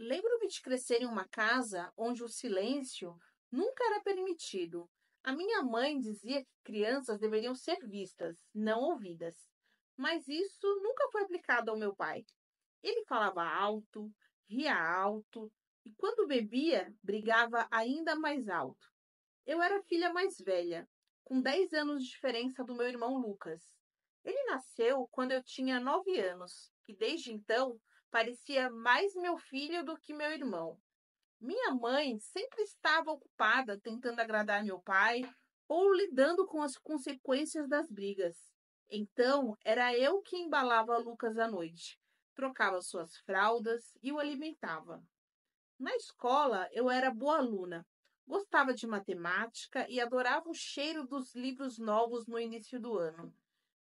Lembro-me de crescer em uma casa onde o silêncio nunca era permitido. A minha mãe dizia que crianças deveriam ser vistas, não ouvidas. Mas isso nunca foi aplicado ao meu pai. Ele falava alto, ria alto e, quando bebia, brigava ainda mais alto. Eu era a filha mais velha, com 10 anos de diferença do meu irmão Lucas. Ele nasceu quando eu tinha 9 anos e, desde então, parecia mais meu filho do que meu irmão. Minha mãe sempre estava ocupada tentando agradar meu pai ou lidando com as consequências das brigas. Então, era eu que embalava Lucas à noite, trocava suas fraldas e o alimentava. Na escola, eu era boa aluna. Gostava de matemática e adorava o cheiro dos livros novos no início do ano.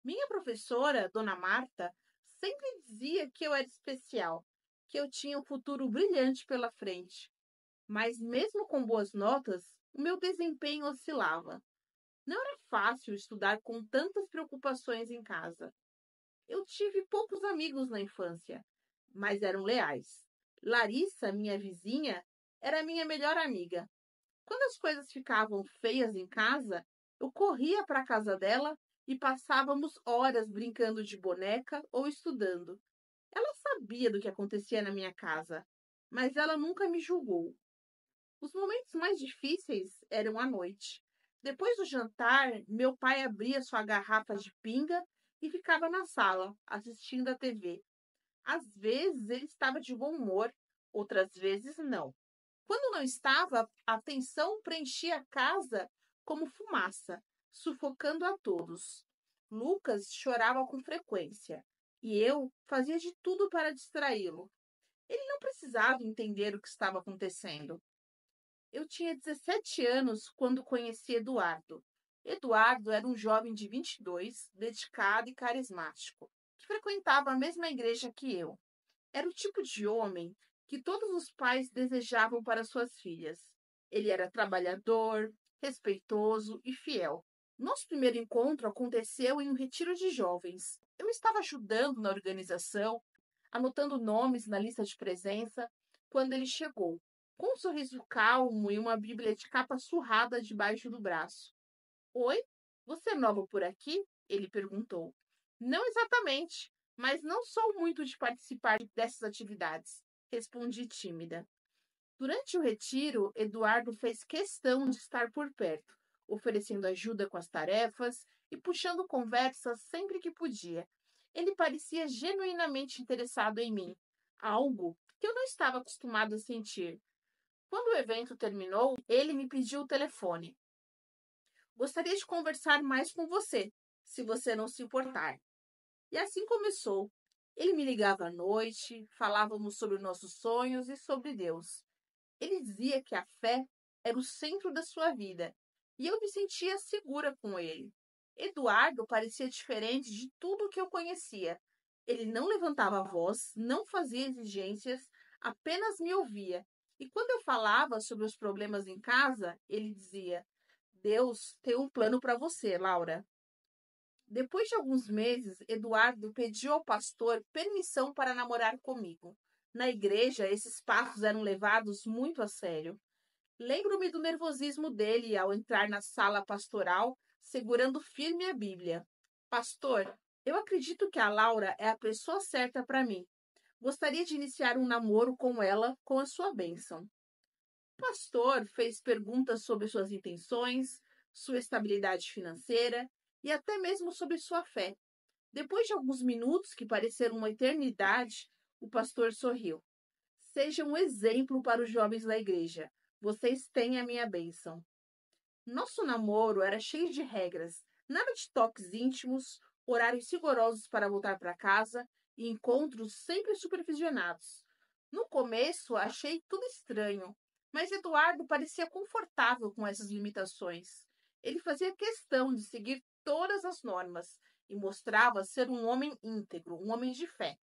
Minha professora, Dona Marta, sempre dizia que eu era especial, que eu tinha um futuro brilhante pela frente. Mas, mesmo com boas notas, o meu desempenho oscilava. Não era fácil estudar com tantas preocupações em casa. Eu tive poucos amigos na infância, mas eram leais. Larissa, minha vizinha, era minha melhor amiga. Quando as coisas ficavam feias em casa, eu corria para a casa dela e passávamos horas brincando de boneca ou estudando. Ela sabia do que acontecia na minha casa, mas ela nunca me julgou. Os momentos mais difíceis eram à noite. Depois do jantar, meu pai abria sua garrafa de pinga e ficava na sala, assistindo à TV. Às vezes ele estava de bom humor, outras vezes não. Quando não estava, a tensão preenchia a casa como fumaça, sufocando a todos. Lucas chorava com frequência e eu fazia de tudo para distraí-lo. Ele não precisava entender o que estava acontecendo. Eu tinha 17 anos quando conheci Eduardo. Eduardo era um jovem de 22, dedicado e carismático, que frequentava a mesma igreja que eu. Era o tipo de homem que todos os pais desejavam para suas filhas. Ele era trabalhador, respeitoso e fiel. Nosso primeiro encontro aconteceu em um retiro de jovens. Eu estava ajudando na organização, anotando nomes na lista de presença, quando ele chegou, com um sorriso calmo e uma Bíblia de capa surrada debaixo do braço. Oi, você é novo por aqui? Ele perguntou. Não exatamente, mas não sou muito de participar dessas atividades, respondi tímida. Durante o retiro, Eduardo fez questão de estar por perto, oferecendo ajuda com as tarefas e puxando conversas sempre que podia. Ele parecia genuinamente interessado em mim, algo que eu não estava acostumado a sentir. Quando o evento terminou, ele me pediu o telefone. Gostaria de conversar mais com você, se você não se importar. E assim começou. Ele me ligava à noite, falávamos sobre nossos sonhos e sobre Deus. Ele dizia que a fé era o centro da sua vida, e eu me sentia segura com ele. Eduardo parecia diferente de tudo que eu conhecia. Ele não levantava a voz, não fazia exigências, apenas me ouvia. E quando eu falava sobre os problemas em casa, ele dizia: Deus tem um plano para você, Laura. Depois de alguns meses, Eduardo pediu ao pastor permissão para namorar comigo. Na igreja, esses passos eram levados muito a sério. Lembro-me do nervosismo dele ao entrar na sala pastoral, segurando firme a Bíblia. Pastor, eu acredito que a Laura é a pessoa certa para mim. Gostaria de iniciar um namoro com ela com a sua bênção. O pastor fez perguntas sobre suas intenções, sua estabilidade financeira e até mesmo sobre sua fé. Depois de alguns minutos que pareceram uma eternidade, o pastor sorriu. Seja um exemplo para os jovens da igreja. Vocês têm a minha bênção. Nosso namoro era cheio de regras, nada de toques íntimos, horários rigorosos para voltar para casa e encontros sempre supervisionados. No começo, achei tudo estranho, mas Eduardo parecia confortável com essas limitações. Ele fazia questão de seguir todas as normas e mostrava ser um homem íntegro, um homem de fé.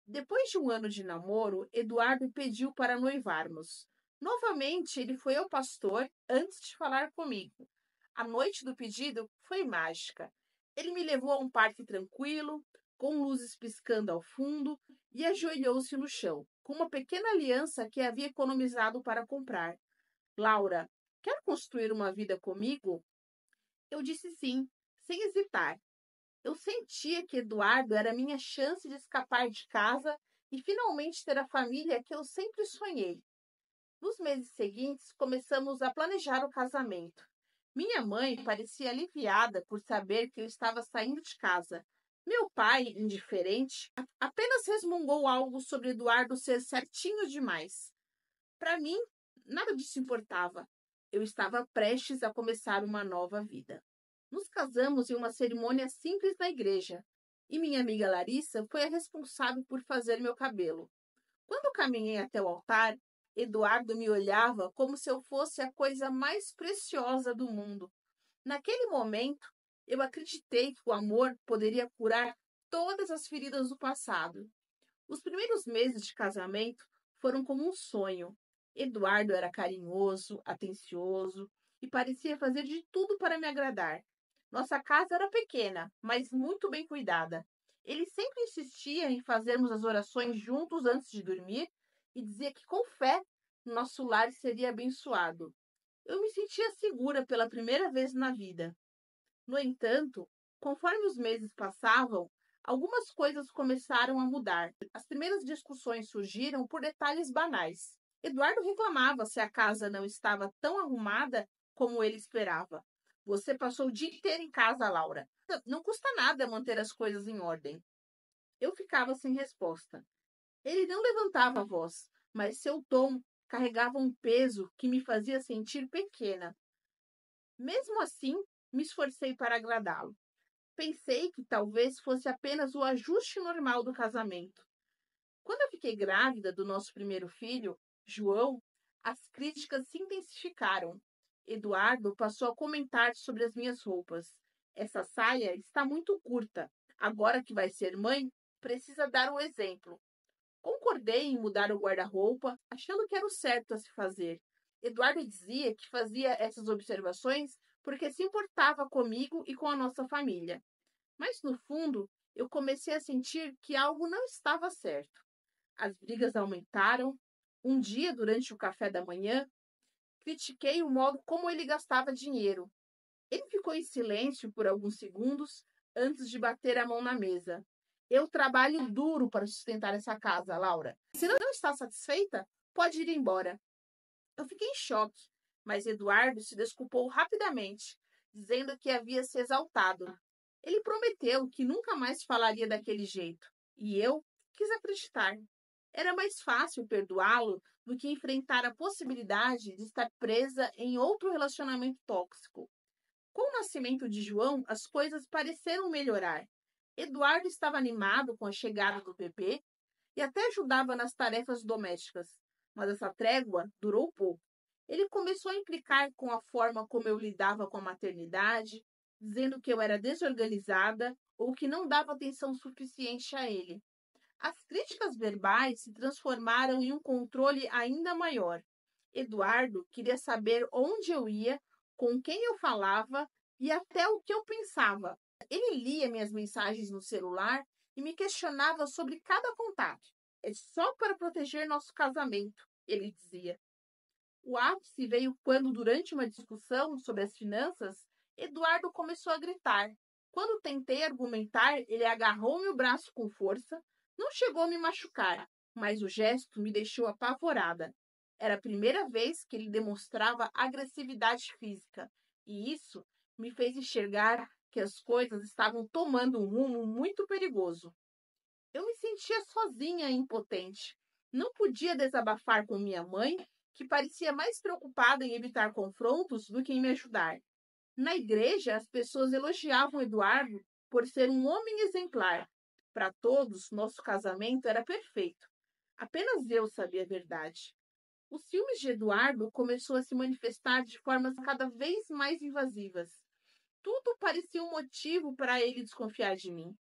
Depois de um ano de namoro, Eduardo pediu para noivarmos. Novamente, ele foi ao pastor antes de falar comigo. A noite do pedido foi mágica. Ele me levou a um parque tranquilo, com luzes piscando ao fundo, e ajoelhou-se no chão. com uma pequena aliança que havia economizado para comprar. Laura, quer construir uma vida comigo? Eu disse sim, sem hesitar. Eu sentia que Eduardo era a minha chance de escapar de casa e finalmente ter a família que eu sempre sonhei. Nos meses seguintes, começamos a planejar o casamento. Minha mãe parecia aliviada por saber que eu estava saindo de casa. Meu pai, indiferente, apenas resmungou algo sobre Eduardo ser certinho demais. Para mim, nada disso importava. Eu estava prestes a começar uma nova vida. Nos casamos em uma cerimônia simples na igreja, e minha amiga Larissa foi a responsável por fazer meu cabelo. Quando caminhei até o altar, Eduardo me olhava como se eu fosse a coisa mais preciosa do mundo. Naquele momento, eu acreditei que o amor poderia curar todas as feridas do passado. Os primeiros meses de casamento foram como um sonho. Eduardo era carinhoso, atencioso e parecia fazer de tudo para me agradar. Nossa casa era pequena, mas muito bem cuidada. Ele sempre insistia em fazermos as orações juntos antes de dormir e dizia que com fé nosso lar seria abençoado. Eu me sentia segura pela primeira vez na vida. No entanto, conforme os meses passavam, algumas coisas começaram a mudar. As primeiras discussões surgiram por detalhes banais. Eduardo reclamava se a casa não estava tão arrumada como ele esperava. Você passou o dia inteiro em casa, Laura. Não custa nada manter as coisas em ordem. Eu ficava sem resposta. Ele não levantava a voz, mas seu tom carregava um peso que me fazia sentir pequena. Mesmo assim, me esforcei para agradá-lo. Pensei que talvez fosse apenas o ajuste normal do casamento. Quando eu fiquei grávida do nosso primeiro filho, João, as críticas se intensificaram. Eduardo passou a comentar sobre as minhas roupas. Essa saia está muito curta. Agora que vai ser mãe, precisa dar o exemplo. Concordei em mudar o guarda-roupa, achando que era o certo a se fazer. Eduardo dizia que fazia essas observações porque se importava comigo e com a nossa família. Mas no fundo, eu comecei a sentir que algo não estava certo. As brigas aumentaram. Um dia, durante o café da manhã, critiquei o modo como ele gastava dinheiro. Ele ficou em silêncio por alguns segundos antes de bater a mão na mesa. Eu trabalho duro para sustentar essa casa, Laura. Se não está satisfeita, pode ir embora. Eu fiquei em choque, mas Eduardo se desculpou rapidamente, dizendo que havia se exaltado. Ele prometeu que nunca mais falaria daquele jeito, e eu quis acreditar. Era mais fácil perdoá-lo do que enfrentar a possibilidade de estar presa em outro relacionamento tóxico. Com o nascimento de João, as coisas pareceram melhorar. Eduardo estava animado com a chegada do bebê e até ajudava nas tarefas domésticas, mas essa trégua durou pouco. Ele começou a implicar com a forma como eu lidava com a maternidade, dizendo que eu era desorganizada ou que não dava atenção suficiente a ele. As críticas verbais se transformaram em um controle ainda maior. Eduardo queria saber onde eu ia, com quem eu falava e até o que eu pensava. Ele lia minhas mensagens no celular e me questionava sobre cada contato. É só para proteger nosso casamento, ele dizia. O ápice veio quando, durante uma discussão sobre as finanças, Eduardo começou a gritar. Quando tentei argumentar, ele agarrou meu braço com força. Não chegou a me machucar, mas o gesto me deixou apavorada. Era a primeira vez que ele demonstrava agressividade física, e isso me fez enxergar que as coisas estavam tomando um rumo muito perigoso. Eu me sentia sozinha e impotente. Não podia desabafar com minha mãe, que parecia mais preocupada em evitar confrontos do que em me ajudar. Na igreja, as pessoas elogiavam Eduardo por ser um homem exemplar. Para todos, nosso casamento era perfeito. Apenas eu sabia a verdade. Os ciúmes de Eduardo começou a se manifestar de formas cada vez mais invasivas. Tudo parecia um motivo para ele desconfiar de mim.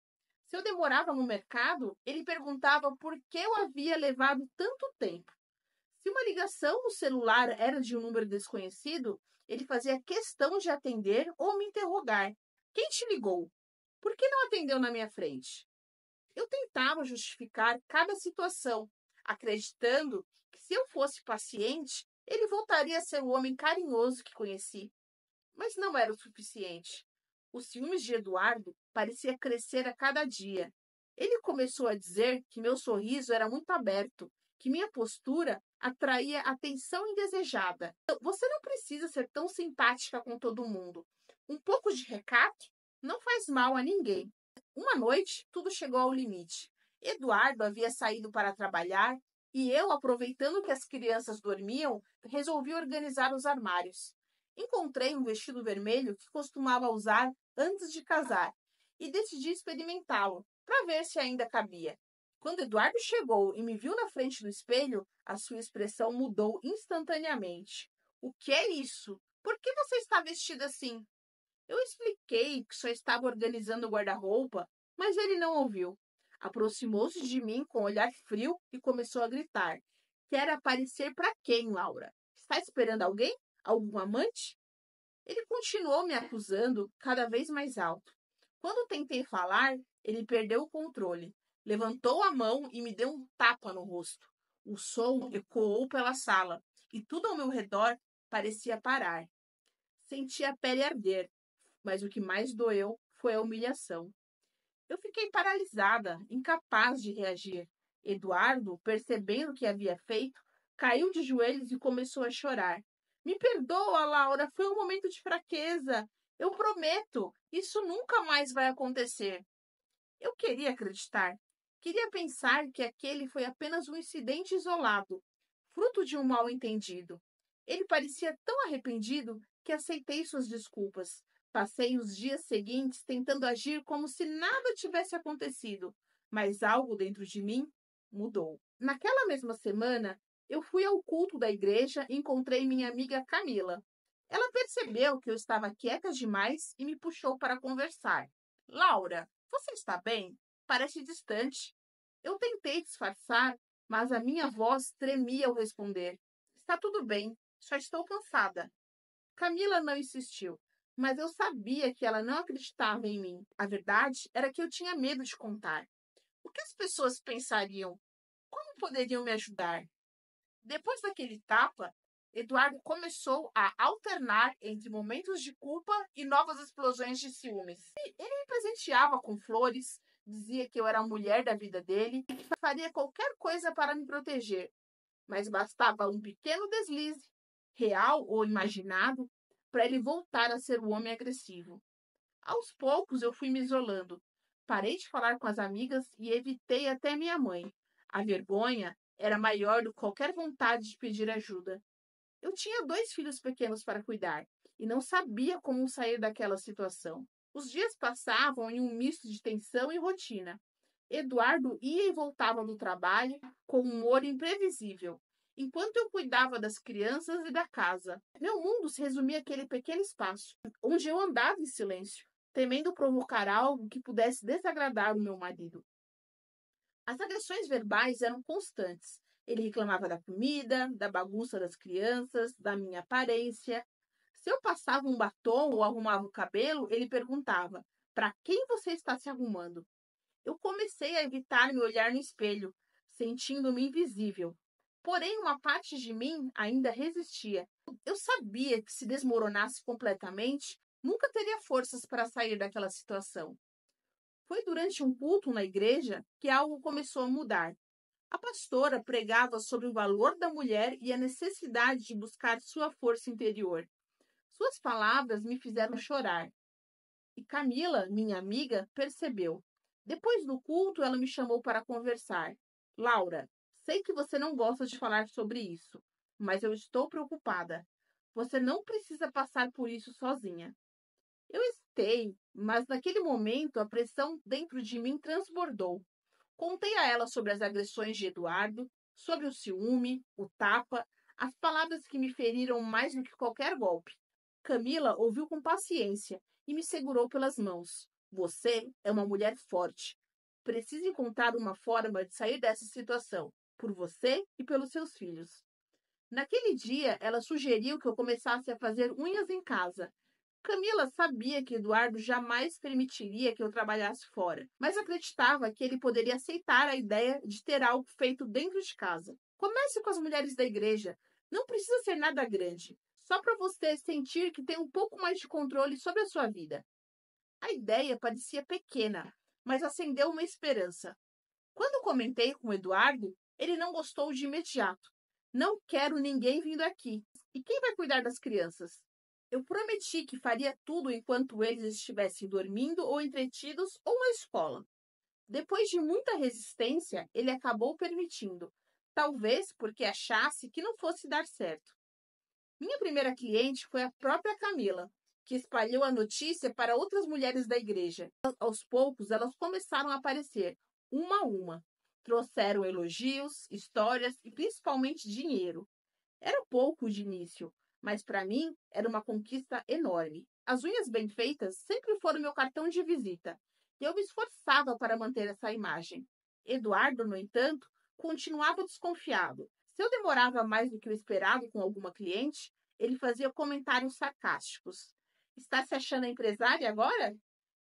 Se eu demorava no mercado, ele perguntava por que eu havia levado tanto tempo. Se uma ligação no celular era de um número desconhecido, ele fazia questão de atender ou me interrogar. Quem te ligou? Por que não atendeu na minha frente? Eu tentava justificar cada situação, acreditando que se eu fosse paciente, ele voltaria a ser o homem carinhoso que conheci. Mas não era o suficiente. Os ciúmes de Eduardo parecia crescer a cada dia. Ele começou a dizer que meu sorriso era muito aberto, que minha postura atraía atenção indesejada. Você não precisa ser tão simpática com todo mundo. Um pouco de recato não faz mal a ninguém. Uma noite, tudo chegou ao limite. Eduardo havia saído para trabalhar e eu, aproveitando que as crianças dormiam, resolvi organizar os armários. Encontrei um vestido vermelho que costumava usar antes de casar e decidi experimentá-lo para ver se ainda cabia. Quando Eduardo chegou e me viu na frente do espelho, a sua expressão mudou instantaneamente. O que é isso? Por que você está vestida assim? Eu expliquei que só estava organizando o guarda-roupa, mas ele não ouviu. Aproximou-se de mim com um olhar frio e começou a gritar. Quer aparecer para quem, Laura? Está esperando alguém? Algum amante? Ele continuou me acusando cada vez mais alto. Quando tentei falar, ele perdeu o controle. Levantou a mão e me deu um tapa no rosto. O som ecoou pela sala e tudo ao meu redor parecia parar. Senti a pele arder, mas o que mais doeu foi a humilhação. Eu fiquei paralisada, incapaz de reagir. Eduardo, percebendo o que havia feito, caiu de joelhos e começou a chorar. Me perdoa, Laura, foi um momento de fraqueza. Eu prometo, isso nunca mais vai acontecer. Eu queria acreditar. Queria pensar que aquele foi apenas um incidente isolado, fruto de um mal-entendido. Ele parecia tão arrependido que aceitei suas desculpas. Passei os dias seguintes tentando agir como se nada tivesse acontecido, mas algo dentro de mim mudou. Naquela mesma semana, eu fui ao culto da igreja e encontrei minha amiga Camila. Ela percebeu que eu estava quieta demais e me puxou para conversar. Laura, você está bem? Parece distante. Eu tentei disfarçar, mas a minha voz tremia ao responder. Está tudo bem, só estou cansada. Camila não insistiu, mas eu sabia que ela não acreditava em mim. A verdade era que eu tinha medo de contar. O que as pessoas pensariam? Como poderiam me ajudar? Depois daquele tapa, Eduardo começou a alternar entre momentos de culpa e novas explosões de ciúmes. Ele me presenteava com flores, dizia que eu era a mulher da vida dele e que faria qualquer coisa para me proteger. Mas bastava um pequeno deslize, real ou imaginado, para ele voltar a ser o homem agressivo. Aos poucos eu fui me isolando. Parei de falar com as amigas e evitei até minha mãe. A vergonha era maior do que qualquer vontade de pedir ajuda. Eu tinha dois filhos pequenos para cuidar e não sabia como sair daquela situação. Os dias passavam em um misto de tensão e rotina. Eduardo ia e voltava do trabalho com um humor imprevisível, enquanto eu cuidava das crianças e da casa. Meu mundo se resumia àquele pequeno espaço, onde eu andava em silêncio, temendo provocar algo que pudesse desagradar o meu marido. As agressões verbais eram constantes. Ele reclamava da comida, da bagunça das crianças, da minha aparência. Se eu passava um batom ou arrumava o cabelo, ele perguntava: para quem você está se arrumando? Eu comecei a evitar me olhar no espelho, sentindo-me invisível. Porém, uma parte de mim ainda resistia. Eu sabia que se desmoronasse completamente, nunca teria forças para sair daquela situação. Foi durante um culto na igreja que algo começou a mudar. A pastora pregava sobre o valor da mulher e a necessidade de buscar sua força interior. Suas palavras me fizeram chorar. E Camila, minha amiga, percebeu. Depois do culto, ela me chamou para conversar. Laura, sei que você não gosta de falar sobre isso, mas eu estou preocupada. Você não precisa passar por isso sozinha. Eu hesitei, mas naquele momento a pressão dentro de mim transbordou. Contei a ela sobre as agressões de Eduardo, sobre o ciúme, o tapa, as palavras que me feriram mais do que qualquer golpe. Camila ouviu com paciência e me segurou pelas mãos. Você é uma mulher forte. Precisa encontrar uma forma de sair dessa situação, por você e pelos seus filhos. Naquele dia, ela sugeriu que eu começasse a fazer unhas em casa. Camila sabia que Eduardo jamais permitiria que eu trabalhasse fora, mas acreditava que ele poderia aceitar a ideia de ter algo feito dentro de casa. Comece com as mulheres da igreja. Não precisa ser nada grande, só para você sentir que tem um pouco mais de controle sobre a sua vida. A ideia parecia pequena, mas acendeu uma esperança. Quando comentei com o Eduardo, ele não gostou de imediato. Não quero ninguém vindo aqui. E quem vai cuidar das crianças? Eu prometi que faria tudo enquanto eles estivessem dormindo ou entretidos ou na escola. Depois de muita resistência, ele acabou permitindo, talvez porque achasse que não fosse dar certo. Minha primeira cliente foi a própria Camila, que espalhou a notícia para outras mulheres da igreja. Aos poucos, elas começaram a aparecer, uma a uma. Trouxeram elogios, histórias e principalmente dinheiro. Era pouco de início, mas para mim era uma conquista enorme. As unhas bem feitas sempre foram meu cartão de visita, e eu me esforçava para manter essa imagem. Eduardo, no entanto, continuava desconfiado. Se eu demorava mais do que o esperado com alguma cliente, ele fazia comentários sarcásticos. Está se achando empresária agora?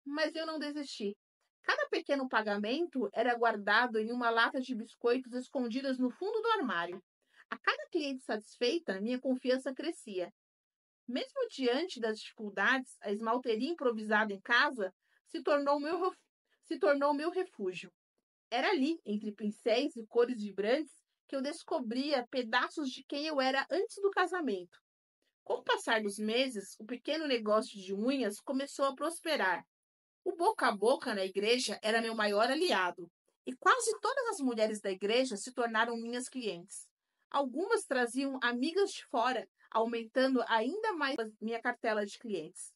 Mas eu não desisti. Cada pequeno pagamento era guardado em uma lata de biscoitos escondidas no fundo do armário. A cada cliente satisfeita, minha confiança crescia. Mesmo diante das dificuldades, a esmalteria improvisada em casa se tornou meu refúgio. Era ali, entre pincéis e cores vibrantes, que eu descobria pedaços de quem eu era antes do casamento. Com o passar dos meses, o pequeno negócio de unhas começou a prosperar. O boca a boca na igreja era meu maior aliado, e quase todas as mulheres da igreja se tornaram minhas clientes. Algumas traziam amigas de fora, aumentando ainda mais minha cartela de clientes.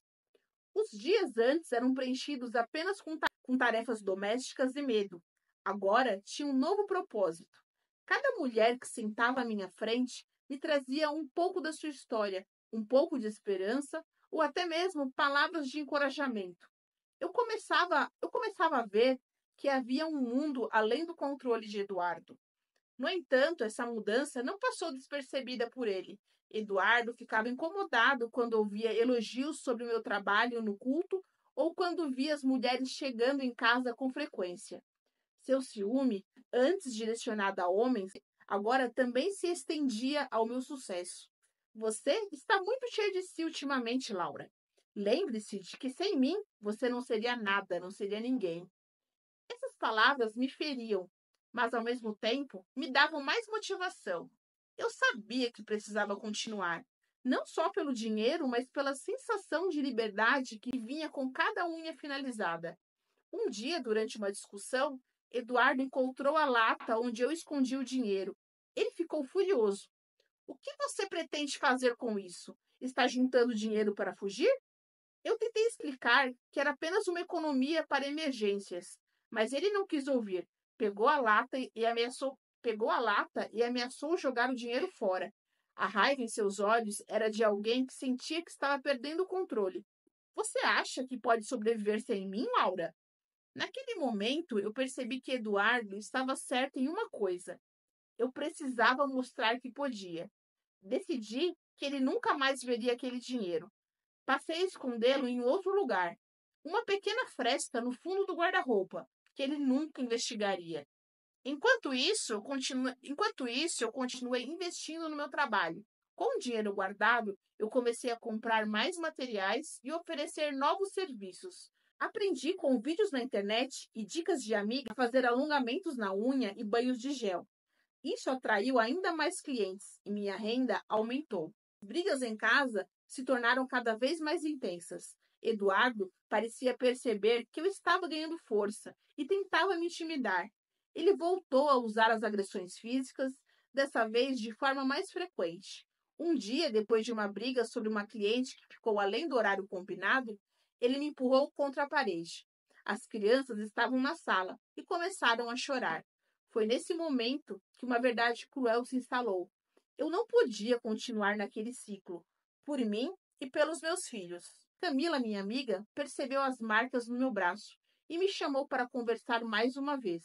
Os dias antes eram preenchidos apenas com tarefas domésticas e medo. Agora tinha um novo propósito. Cada mulher que sentava à minha frente me trazia um pouco da sua história, um pouco de esperança ou até mesmo palavras de encorajamento. Eu começava a ver que havia um mundo além do controle de Eduardo. No entanto, essa mudança não passou despercebida por ele. Eduardo ficava incomodado quando ouvia elogios sobre o meu trabalho no culto ou quando via as mulheres chegando em casa com frequência. Seu ciúme, antes direcionado a homens, agora também se estendia ao meu sucesso. Você está muito cheia de si ultimamente, Laura. Lembre-se de que sem mim você não seria nada, não seria ninguém. Essas palavras me feriam, mas ao mesmo tempo me davam mais motivação. Eu sabia que precisava continuar, não só pelo dinheiro, mas pela sensação de liberdade que vinha com cada unha finalizada. Um dia, durante uma discussão, Eduardo encontrou a lata onde eu escondi o dinheiro. Ele ficou furioso. O que você pretende fazer com isso? Está juntando dinheiro para fugir? Eu tentei explicar que era apenas uma economia para emergências, mas ele não quis ouvir. Pegou a lata e ameaçou jogar o dinheiro fora. A raiva em seus olhos era de alguém que sentia que estava perdendo o controle. Você acha que pode sobreviver sem mim, Laura? Naquele momento, eu percebi que Eduardo estava certo em uma coisa. Eu precisava mostrar que podia. Decidi que ele nunca mais veria aquele dinheiro. Passei a escondê-lo em outro lugar, uma pequena fresta no fundo do guarda-roupa, que ele nunca investigaria. Enquanto isso, eu continuei investindo no meu trabalho. Com o dinheiro guardado, eu comecei a comprar mais materiais e oferecer novos serviços. Aprendi com vídeos na internet e dicas de amiga a fazer alongamentos na unha e banhos de gel. Isso atraiu ainda mais clientes e minha renda aumentou. Brigas em casa se tornaram cada vez mais intensas. Eduardo parecia perceber que eu estava ganhando força e tentava me intimidar. Ele voltou a usar as agressões físicas, dessa vez de forma mais frequente. Um dia, depois de uma briga sobre uma cliente que ficou além do horário combinado, ele me empurrou contra a parede. As crianças estavam na sala e começaram a chorar. Foi nesse momento que uma verdade cruel se instalou. Eu não podia continuar naquele ciclo, por mim e pelos meus filhos. Camila, minha amiga, percebeu as marcas no meu braço e me chamou para conversar mais uma vez.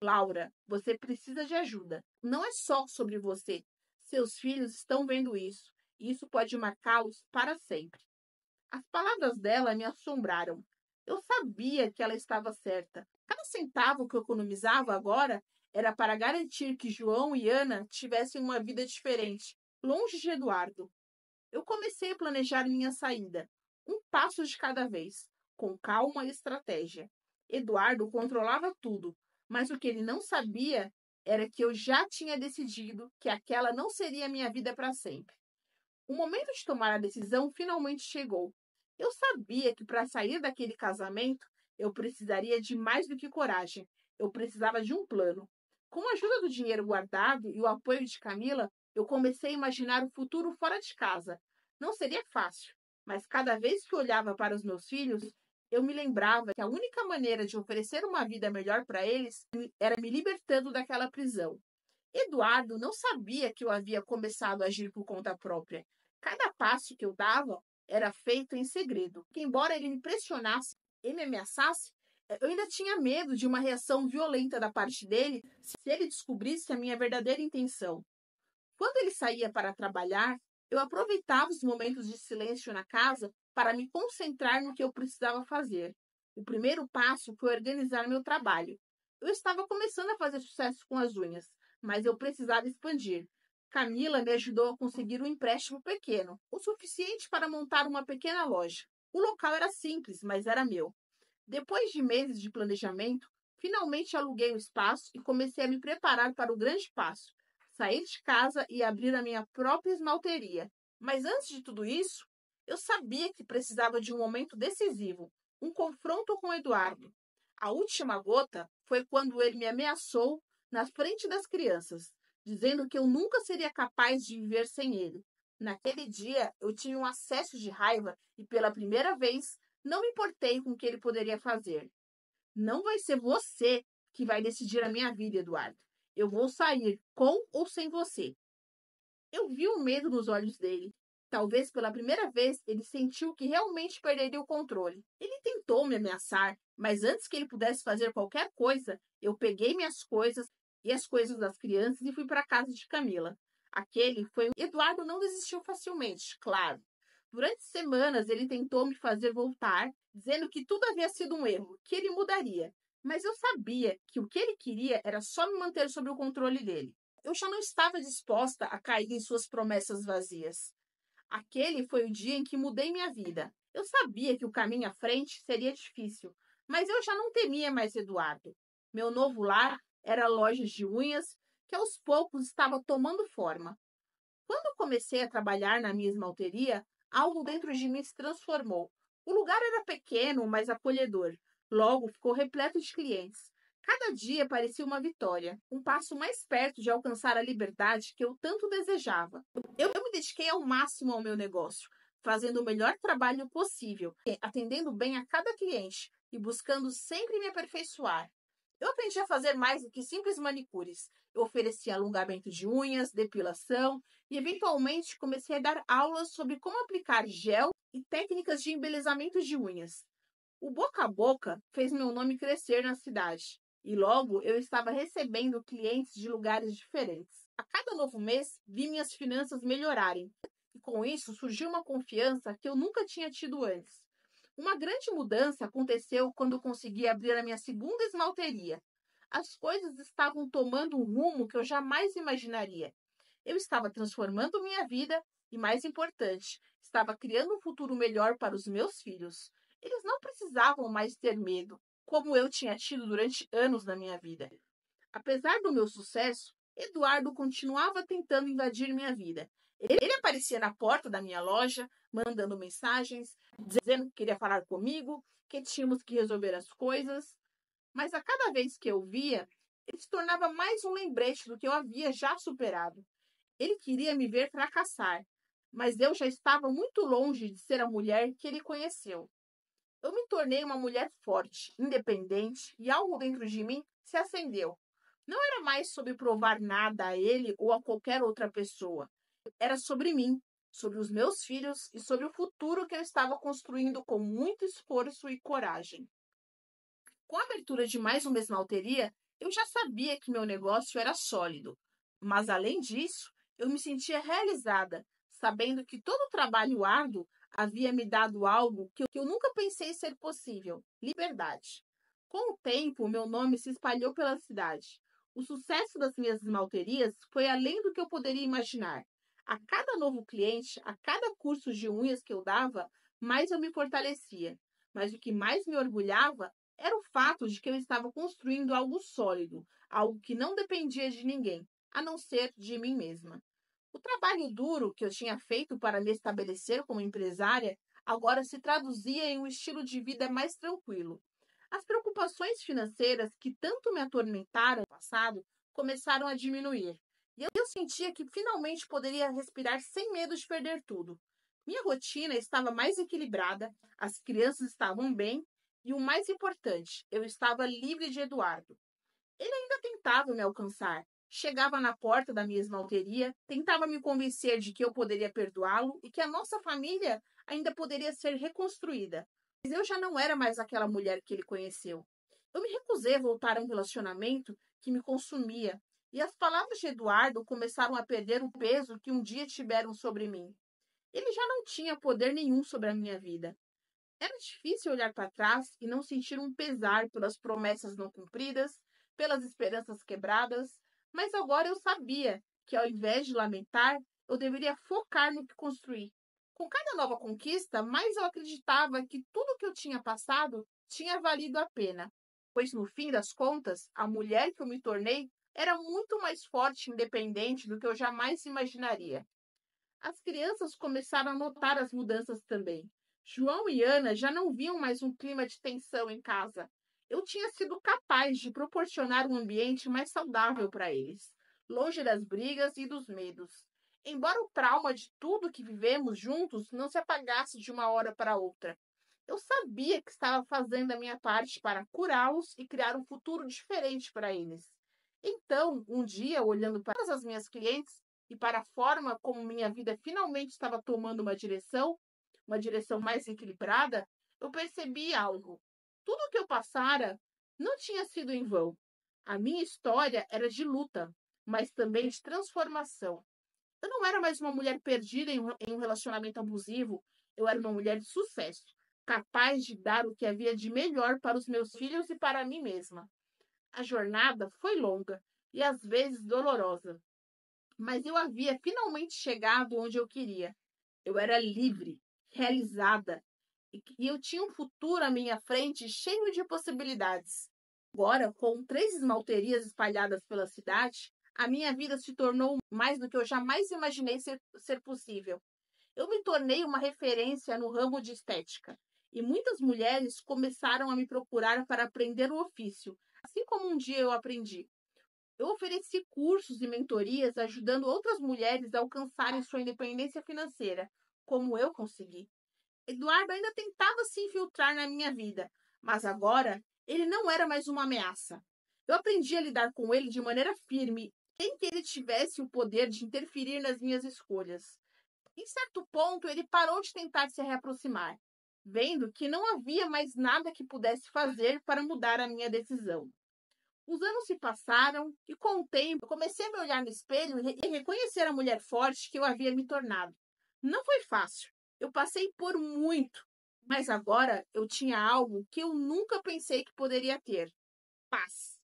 Laura, você precisa de ajuda. Não é só sobre você. Seus filhos estão vendo isso. E isso pode marcá-los para sempre. As palavras dela me assombraram. Eu sabia que ela estava certa. Cada centavo que eu economizava agora era para garantir que João e Ana tivessem uma vida diferente, longe de Eduardo. Eu comecei a planejar minha saída, um passo de cada vez, com calma e estratégia. Eduardo controlava tudo, mas o que ele não sabia era que eu já tinha decidido que aquela não seria a minha vida para sempre. O momento de tomar a decisão finalmente chegou. Eu sabia que para sair daquele casamento eu precisaria de mais do que coragem. Eu precisava de um plano. Com a ajuda do dinheiro guardado e o apoio de Camila, eu comecei a imaginar o futuro fora de casa. Não seria fácil, mas cada vez que olhava para os meus filhos, eu me lembrava que a única maneira de oferecer uma vida melhor para eles era me libertando daquela prisão. Eduardo não sabia que eu havia começado a agir por conta própria. Cada passo que eu dava era feito em segredo. Que, embora ele me pressionasse e me ameaçasse, eu ainda tinha medo de uma reação violenta da parte dele se ele descobrisse a minha verdadeira intenção. Quando ele saía para trabalhar, eu aproveitava os momentos de silêncio na casa para me concentrar no que eu precisava fazer. O primeiro passo foi organizar meu trabalho. Eu estava começando a fazer sucesso com as unhas, mas eu precisava expandir. Camila me ajudou a conseguir um empréstimo pequeno, o suficiente para montar uma pequena loja. O local era simples, mas era meu. Depois de meses de planejamento, finalmente aluguei o espaço e comecei a me preparar para o grande passo: sair de casa e abrir a minha própria esmalteria. Mas antes de tudo isso, eu sabia que precisava de um momento decisivo, um confronto com Eduardo. A última gota foi quando ele me ameaçou na frente das crianças, dizendo que eu nunca seria capaz de viver sem ele. Naquele dia, eu tive um acesso de raiva e, pela primeira vez, não me importei com o que ele poderia fazer. Não vai ser você que vai decidir a minha vida, Eduardo. Eu vou sair com ou sem você. Eu vi o medo nos olhos dele. Talvez pela primeira vez ele sentiu que realmente perderia o controle. Ele tentou me ameaçar, mas antes que ele pudesse fazer qualquer coisa, eu peguei minhas coisas e as coisas das crianças e fui para a casa de Camila. Aquele foi. Eduardo não desistiu facilmente, claro. Durante semanas ele tentou me fazer voltar, dizendo que tudo havia sido um erro, que ele mudaria. Mas eu sabia que o que ele queria era só me manter sob o controle dele. Eu já não estava disposta a cair em suas promessas vazias. Aquele foi o dia em que mudei minha vida. Eu sabia que o caminho à frente seria difícil, mas eu já não temia mais Eduardo. Meu novo lar era a loja de unhas que aos poucos estava tomando forma. Quando comecei a trabalhar na minha esmalteria, algo dentro de mim se transformou. O lugar era pequeno, mas acolhedor. Logo ficou repleto de clientes. Cada dia parecia uma vitória, um passo mais perto de alcançar a liberdade que eu tanto desejava. Eu me dediquei ao máximo ao meu negócio, fazendo o melhor trabalho possível, atendendo bem a cada cliente e buscando sempre me aperfeiçoar. Eu aprendi a fazer mais do que simples manicures. Eu oferecia alongamento de unhas, depilação e, eventualmente, comecei a dar aulas sobre como aplicar gel e técnicas de embelezamento de unhas. O boca a boca fez meu nome crescer na cidade e logo eu estava recebendo clientes de lugares diferentes. A cada novo mês, vi minhas finanças melhorarem e com isso surgiu uma confiança que eu nunca tinha tido antes. Uma grande mudança aconteceu quando consegui abrir a minha segunda esmalteria. As coisas estavam tomando um rumo que eu jamais imaginaria. Eu estava transformando minha vida e, mais importante, estava criando um futuro melhor para os meus filhos. Eles não precisavam mais ter medo, como eu tinha tido durante anos na minha vida. Apesar do meu sucesso, Eduardo continuava tentando invadir minha vida. Ele aparecia na porta da minha loja, mandando mensagens, dizendo que queria falar comigo, que tínhamos que resolver as coisas. Mas a cada vez que eu via, ele se tornava mais um lembrete do que eu havia já superado. Ele queria me ver fracassar, mas eu já estava muito longe de ser a mulher que ele conheceu. Eu me tornei uma mulher forte, independente, e algo dentro de mim se acendeu. Não era mais sobre provar nada a ele ou a qualquer outra pessoa. Era sobre mim, sobre os meus filhos e sobre o futuro que eu estava construindo com muito esforço e coragem. Com a abertura de mais uma esmalteria, eu já sabia que meu negócio era sólido. Mas, além disso, eu me sentia realizada, sabendo que todo o trabalho árduo havia me dado algo que eu nunca pensei ser possível: liberdade. Com o tempo, meu nome se espalhou pela cidade. O sucesso das minhas esmalterias foi além do que eu poderia imaginar. A cada novo cliente, a cada curso de unhas que eu dava, mais eu me fortalecia. Mas o que mais me orgulhava era o fato de que eu estava construindo algo sólido, algo que não dependia de ninguém, a não ser de mim mesma. O trabalho duro que eu tinha feito para me estabelecer como empresária agora se traduzia em um estilo de vida mais tranquilo. As preocupações financeiras que tanto me atormentaram no passado começaram a diminuir. E eu sentia que finalmente poderia respirar sem medo de perder tudo. Minha rotina estava mais equilibrada, as crianças estavam bem e, o mais importante, eu estava livre de Eduardo. Ele ainda tentava me alcançar. Chegava na porta da minha esmalteria, tentava me convencer de que eu poderia perdoá-lo e que a nossa família ainda poderia ser reconstruída. Mas eu já não era mais aquela mulher que ele conheceu. Eu me recusei a voltar a um relacionamento que me consumia, e as palavras de Eduardo começaram a perder o peso que um dia tiveram sobre mim. Ele já não tinha poder nenhum sobre a minha vida. Era difícil olhar para trás e não sentir um pesar pelas promessas não cumpridas, pelas esperanças quebradas, mas agora eu sabia que, ao invés de lamentar, eu deveria focar no que construí. Com cada nova conquista, mais eu acreditava que tudo que eu tinha passado tinha valido a pena, pois no fim das contas, a mulher que eu me tornei era muito mais forte e independente do que eu jamais imaginaria. As crianças começaram a notar as mudanças também. João e Ana já não viam mais um clima de tensão em casa. Eu tinha sido capaz de proporcionar um ambiente mais saudável para eles, longe das brigas e dos medos. Embora o trauma de tudo que vivemos juntos não se apagasse de uma hora para outra, eu sabia que estava fazendo a minha parte para curá-los e criar um futuro diferente para eles. Então, um dia, olhando para as minhas clientes, e para a forma como minha vida finalmente estava tomando uma direção mais equilibrada, eu percebi algo. Tudo o que eu passara não tinha sido em vão. A minha história era de luta, mas também de transformação. Eu não era mais uma mulher perdida em um relacionamento abusivo, eu era uma mulher de sucesso, capaz de dar o que havia de melhor para os meus filhos e para mim mesma. A jornada foi longa e às vezes dolorosa, mas eu havia finalmente chegado onde eu queria. Eu era livre, realizada, e eu tinha um futuro à minha frente cheio de possibilidades. Agora, com 3 esmalterias espalhadas pela cidade, a minha vida se tornou mais do que eu jamais imaginei ser possível. Eu me tornei uma referência no ramo de estética, e muitas mulheres começaram a me procurar para aprender o ofício, assim como um dia eu aprendi. Eu ofereci cursos e mentorias ajudando outras mulheres a alcançarem sua independência financeira, como eu consegui. Eduardo ainda tentava se infiltrar na minha vida, mas agora ele não era mais uma ameaça. Eu aprendi a lidar com ele de maneira firme, sem que ele tivesse o poder de interferir nas minhas escolhas. Em certo ponto, ele parou de tentar se reaproximar, vendo que não havia mais nada que pudesse fazer para mudar a minha decisão. Os anos se passaram e, com o tempo, eu comecei a me olhar no espelho e reconhecer a mulher forte que eu havia me tornado. Não foi fácil. Eu passei por muito, mas agora eu tinha algo que eu nunca pensei que poderia ter: paz.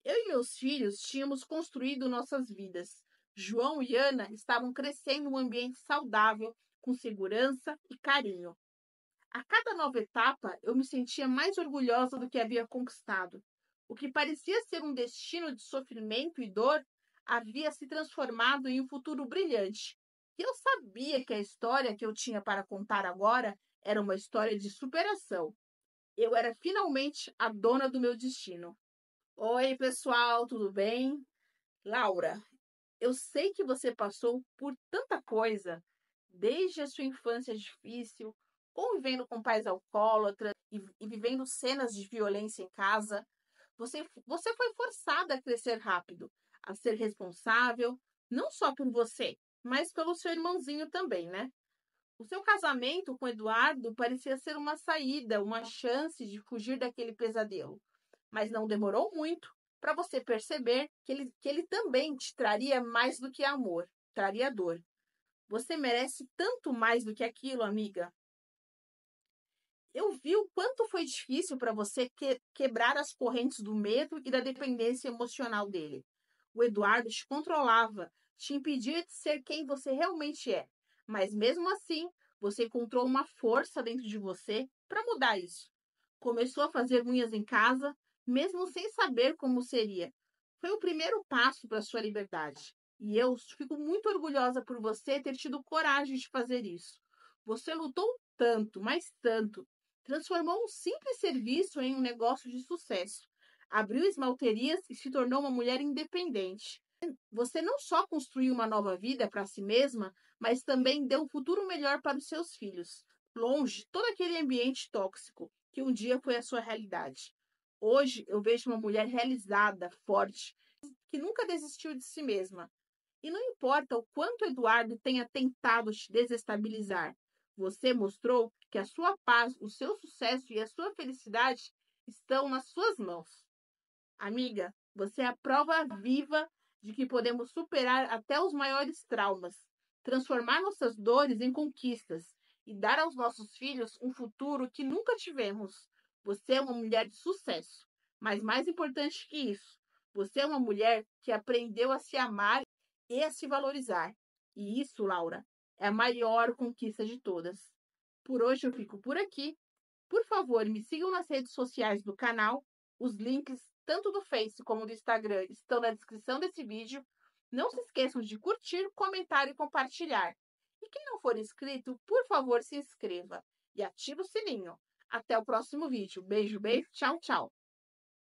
Eu e meus filhos tínhamos construído nossas vidas. João e Ana estavam crescendo em um ambiente saudável, com segurança e carinho. A cada nova etapa, eu me sentia mais orgulhosa do que havia conquistado. O que parecia ser um destino de sofrimento e dor havia se transformado em um futuro brilhante. E eu sabia que a história que eu tinha para contar agora era uma história de superação. Eu era finalmente a dona do meu destino. Oi, pessoal, tudo bem? Laura, eu sei que você passou por tanta coisa, desde a sua infância difícil, convivendo com pais alcoólatras e vivendo cenas de violência em casa. Você foi forçada a crescer rápido, a ser responsável, não só por você, mas pelo seu irmãozinho também, né? O seu casamento com Eduardo parecia ser uma saída, uma chance de fugir daquele pesadelo. Mas não demorou muito para você perceber que ele também te traria mais do que amor, traria dor. Você merece tanto mais do que aquilo, amiga. Eu vi o quanto foi difícil para você quebrar as correntes do medo e da dependência emocional dele. O Eduardo te controlava, te impedia de ser quem você realmente é. Mas mesmo assim, você encontrou uma força dentro de você para mudar isso. Começou a fazer unhas em casa, mesmo sem saber como seria. Foi o primeiro passo para sua liberdade. E eu fico muito orgulhosa por você ter tido coragem de fazer isso. Você lutou tanto, mas tanto. Transformou um simples serviço em um negócio de sucesso. Abriu esmalterias e se tornou uma mulher independente. Você não só construiu uma nova vida para si mesma, mas também deu um futuro melhor para os seus filhos, longe de todo aquele ambiente tóxico que um dia foi a sua realidade. Hoje eu vejo uma mulher realizada, forte, que nunca desistiu de si mesma. E não importa o quanto Eduardo tenha tentado te desestabilizar, você mostrou que a sua paz, o seu sucesso e a sua felicidade estão nas suas mãos. Amiga, você é a prova viva de que podemos superar até os maiores traumas, transformar nossas dores em conquistas e dar aos nossos filhos um futuro que nunca tivemos. Você é uma mulher de sucesso, mas mais importante que isso, você é uma mulher que aprendeu a se amar e a se valorizar. E isso, Laura, é a maior conquista de todas. Por hoje eu fico por aqui. Por favor, me sigam nas redes sociais do canal. Os links, tanto do Face como do Instagram, estão na descrição desse vídeo. Não se esqueçam de curtir, comentar e compartilhar. E quem não for inscrito, por favor, se inscreva e ative o sininho. Até o próximo vídeo. Beijo, beijo, tchau, tchau.